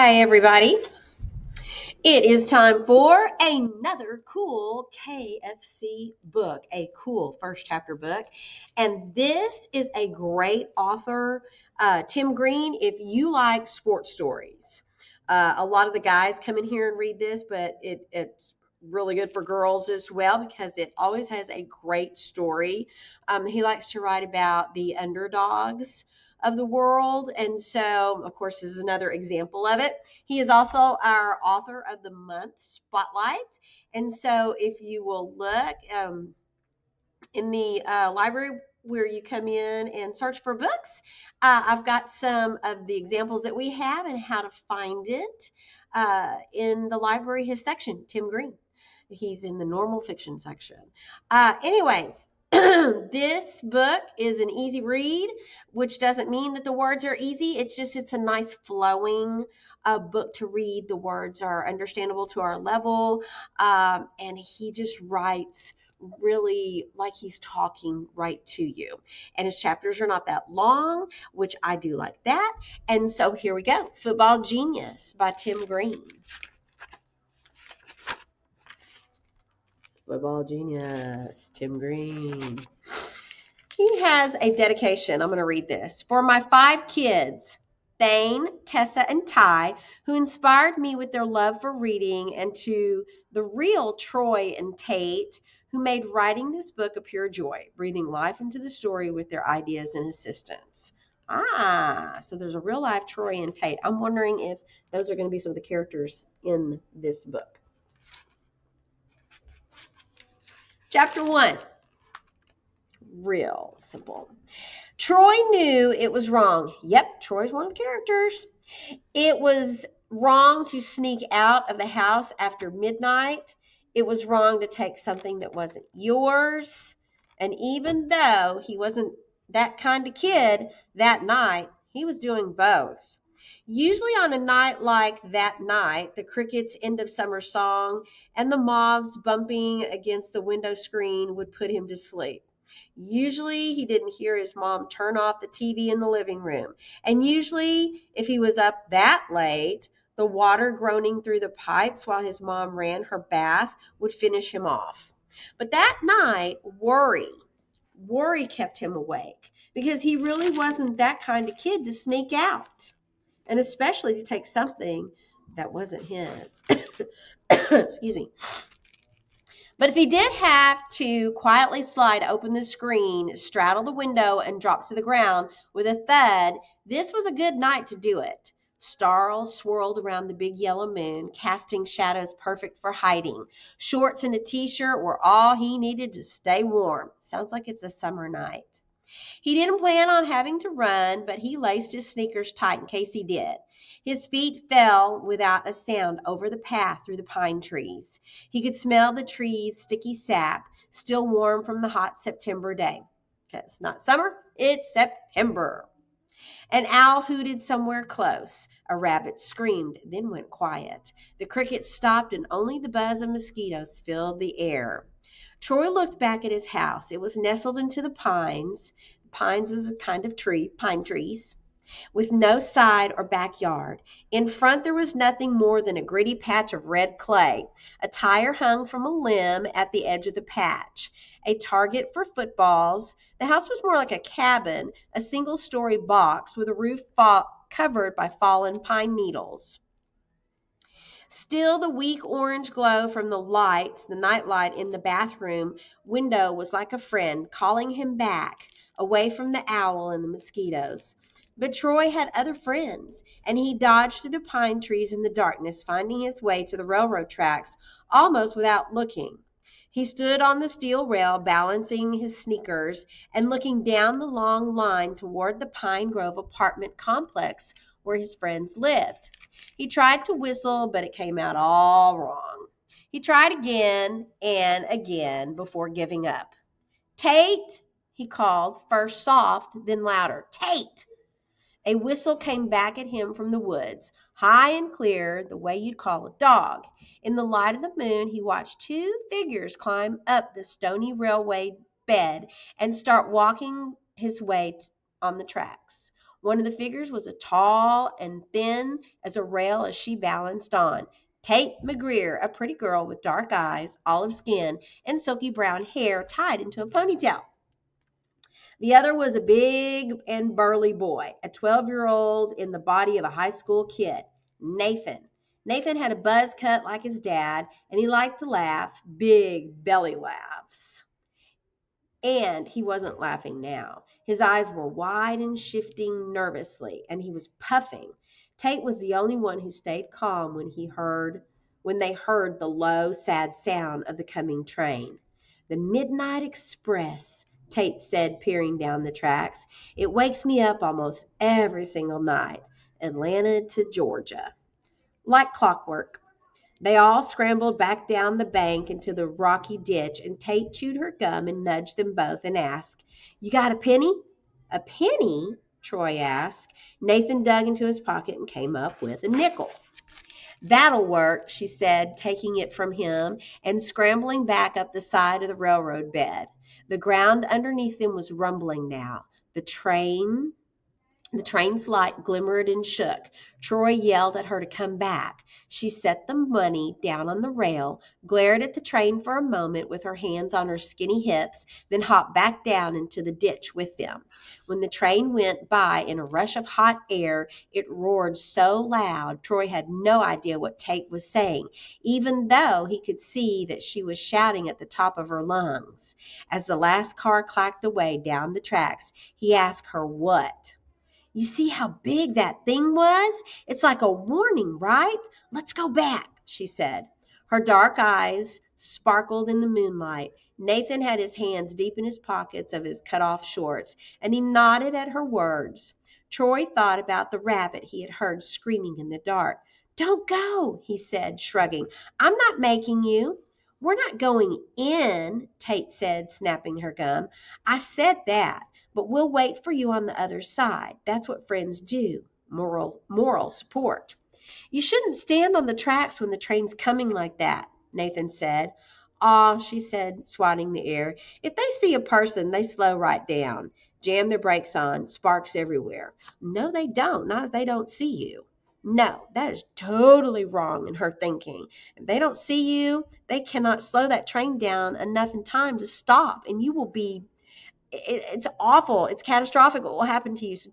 Hi, everybody. It is time for another cool KFC book, a cool first chapter book. And this is a great author, Tim Green, if you like sports stories. A lot of the guys come in here and read this, but it's really good for girls as well because it always has a great story. He likes to write about the underdogs of the world. And so, of course, this is another example of it. He is also our author of the month spotlight. And so, if you will look in the library where you come in and search for books, I've got some of the examples that we have and how to find it in the library, his section, Tim Green. He's in the normal fiction section. Anyways, this book is an easy read, which doesn't mean that the words are easy. It's a nice flowing book to read. The words are understandable to our level, and he just writes really like he's talking right to you. And his chapters are not that long, which I do like that. And so here we go. Football Genius by Tim Green. Football Genius, Tim Green. He has a dedication. I'm going to read this. For my 5 kids, Thane, Tessa, and Ty, who inspired me with their love for reading, and to the real Troy and Tate, who made writing this book a pure joy, breathing life into the story with their ideas and assistance. So there's a real life Troy and Tate. I'm wondering if those are going to be some of the characters in this book. Chapter 1. Real simple. Troy knew it was wrong. Yep, Troy's one of the characters. It was wrong to sneak out of the house after midnight. It was wrong to take something that wasn't yours. And even though he wasn't that kind of kid that night, he was doing both. Usually on a night like that night, the crickets' end of summer song and the moths bumping against the window screen would put him to sleep. Usually he didn't hear his mom turn off the TV in the living room. And usually if he was up that late, the water groaning through the pipes while his mom ran her bath would finish him off. But that night, worry kept him awake because he really wasn't that kind of kid to sneak out. And especially to take something that wasn't his. Excuse me. But if he did have to quietly slide open the screen, straddle the window, and drop to the ground with a thud, this was a good night to do it. Stars swirled around the big yellow moon, casting shadows perfect for hiding. Shorts and a t-shirt were all he needed to stay warm. Sounds like it's a summer night. He didn't plan on having to run, but he laced his sneakers tight in case he did. His feet fell without a sound over the path through the pine trees. He could smell the trees' sticky sap, still warm from the hot September day. It's not summer, it's September. An owl hooted somewhere close. A rabbit screamed, then went quiet. The crickets stopped, and only the buzz of mosquitoes filled the air. Troy looked back at his house. It was nestled into the pines. Pines is a kind of tree, pine trees, with no side or backyard. In front there was nothing more than a gritty patch of red clay. A tire hung from a limb at the edge of the patch. A target for footballs. The house was more like a cabin, a single-story box with a roof covered by fallen pine needles. Still, the weak orange glow from the night light in the bathroom window was like a friend calling him back, away from the owl and the mosquitoes. But Troy had other friends, and he dodged through the pine trees in the darkness, finding his way to the railroad tracks almost without looking. He stood on the steel rail, balancing his sneakers and looking down the long line toward the Pine Grove apartment complex where his friends lived. He tried to whistle, but it came out all wrong. He tried again and again before giving up. Tate, he called, first soft, then louder. Tate! A whistle came back at him from the woods, high and clear, the way you'd call a dog. In the light of the moon, he watched 2 figures climb up the stony railway bed and start walking his way on the tracks. One of the figures was as tall and thin as a rail as she balanced on. Tate McGreer, a pretty girl with dark eyes, olive skin, and silky brown hair tied into a ponytail. The other was a big and burly boy, a 12-year-old in the body of a high school kid, Nathan. Nathan had a buzz cut like his dad, and he liked to laugh, big belly laughs. And he wasn't laughing now. His eyes were wide and shifting nervously, and he was puffing. Tate was the only one who stayed calm when they heard the low, sad sound of the coming train. The Midnight Express, Tate said, peering down the tracks. It wakes me up almost every single night. Atlanta to Georgia. Like clockwork. They all scrambled back down the bank into the rocky ditch, and Tate chewed her gum and nudged them both and asked, "You got a penny?" "A penny?" Troy asked. Nathan dug into his pocket and came up with a nickel. "That'll work," she said, taking it from him and scrambling back up the side of the railroad bed. The ground underneath them was rumbling now. The train's light glimmered and shook. Troy yelled at her to come back. She set the money down on the rail, glared at the train for a moment with her hands on her skinny hips, then hopped back down into the ditch with them. When the train went by in a rush of hot air, it roared so loud Troy had no idea what Tate was saying, even though he could see that she was shouting at the top of her lungs. As the last car clacked away down the tracks, he asked her what. "You see how big that thing was? It's like a warning, right? Let's go back," she said. Her dark eyes sparkled in the moonlight. Nathan had his hands deep in his pockets of his cut-off shorts, and he nodded at her words. Troy thought about the rabbit he had heard screaming in the dark. "Don't go," he said, shrugging. "I'm not making you." "We're not going in," Tate said, snapping her gum. "I said that. But we'll wait for you on the other side. That's what friends do. Moral support." "You shouldn't stand on the tracks when the train's coming like that," Nathan said. "Aw," she said, swatting the air. "If they see a person, they slow right down. Jam their brakes on, sparks everywhere." "No, they don't. Not if they don't see you." No, that is totally wrong in her thinking. If they don't see you, they cannot slow that train down enough in time to stop, and you will be it's awful. It's catastrophic what will happen to you. So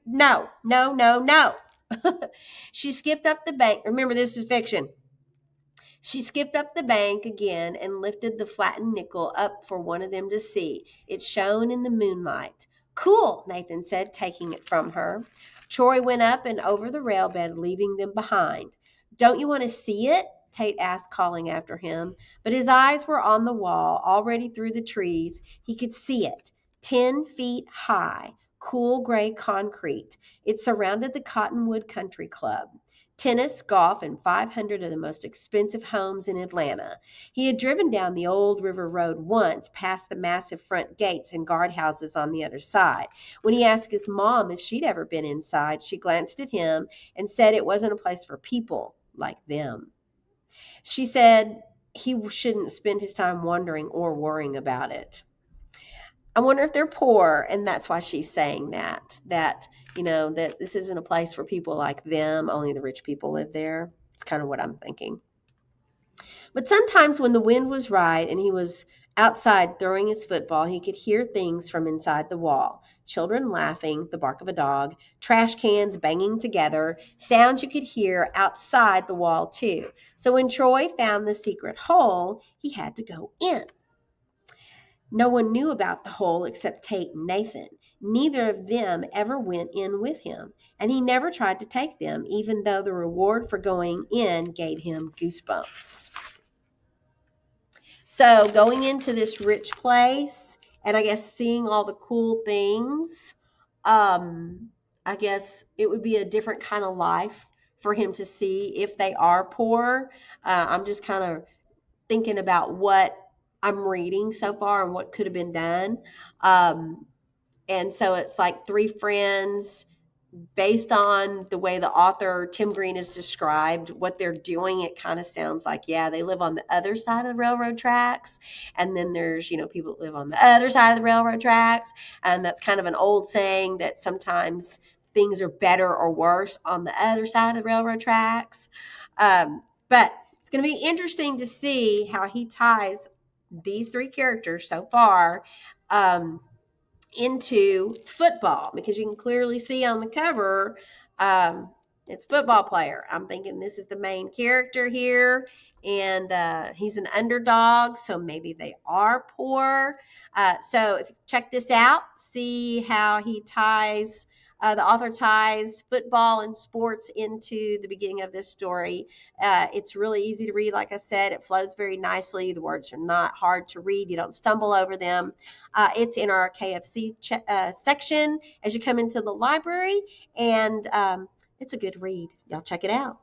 no. She skipped up the bank. Remember, this is fiction. She skipped up the bank again and lifted the flattened nickel up for one of them to see. It shone in the moonlight. "Cool," Nathan said, taking it from her. Troy went up and over the rail bed, leaving them behind. "Don't you want to see it?" Tate asked, calling after him. But his eyes were on the wall, already through the trees. He could see it, 10 feet high, cool gray concrete. It surrounded the Cottonwood Country Club. Tennis, golf, and 500 of the most expensive homes in Atlanta. He had driven down the old river road once, past the massive front gates and guardhouses on the other side. When he asked his mom if she'd ever been inside, she glanced at him and said it wasn't a place for people like them. She said he shouldn't spend his time wondering or worrying about it. I wonder if they're poor, and that's why she's saying that that this isn't a place for people like them, only the rich people live there. It's kind of what I'm thinking. But sometimes when the wind was right and he was outside throwing his football, he could hear things from inside the wall. Children laughing, the bark of a dog, trash cans banging together, sounds you could hear outside the wall too. So when Troy found the secret hole, he had to go in. No one knew about the hole except Tate and Nathan. Neither of them ever went in with him, and he never tried to take them, even though the reward for going in gave him goosebumps. So going into this rich place, and I guess seeing all the cool things, I guess it would be a different kind of life for him to see if they are poor. I'm just kind of thinking about what I'm reading so far and what could have been done. And so it's like three friends, based on the way the author Tim Green has described what they're doing. It kind of sounds like, yeah, they live on the other side of the railroad tracks. And then there's, people that live on the other side of the railroad tracks. And that's kind of an old saying that sometimes things are better or worse on the other side of the railroad tracks. But it's going to be interesting to see how he ties these three characters so far into football, because you can clearly see on the cover it's football player. I'm thinking this is the main character here, and he's an underdog, so maybe they are poor. So if you check this out, see how he ties the author ties football and sports into the beginning of this story. It's really easy to read. Like I said, it flows very nicely. The words are not hard to read. You don't stumble over them. It's in our KFC section as you come into the library, and it's a good read. Y'all check it out.